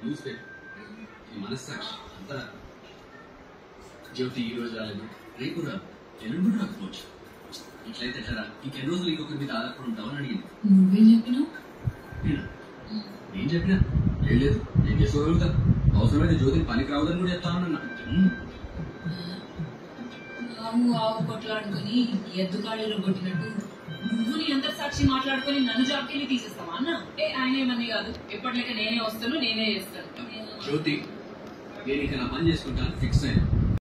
News paper ఈ మనస్సాక్షి అంతా జ్యోతి ఈ రోజు రాలేదు, రేపు రాదు, ఎల్లుండి రాకపోవచ్చు. ఇట్లయితే ఎట్లా? ఇంకెన్ని రోజులు ఇంకొకరి మీద ఆధారపడి ఉంటామని అడిగింది. నువ్వేం చెప్పినావు? నేను చెప్పినా ఏం లేదు, నేను చేసుకోగలుగుతా, అవసరమైతే జ్యోతిని పనికి రావద్దని కూడా చెప్తానన్నా. ఆవు ఆవు కొట్లాడుకుని ఎద్దు కాళీలో కొట్టినట్టు నువ్వు నీ అందరి సాక్షి మాట్లాడుకుని నన్ను జాబ్కెళ్ళి తీసేస్తావా అన్న? ఆయన ఏమని కాదు, ఎప్పటిలేక నేనే వస్తాను, నేనే చేస్తాను. జ్యోతి, నేను ఇక నా పని చేసుకుంటాను ఫిక్స్ అయ్యాను.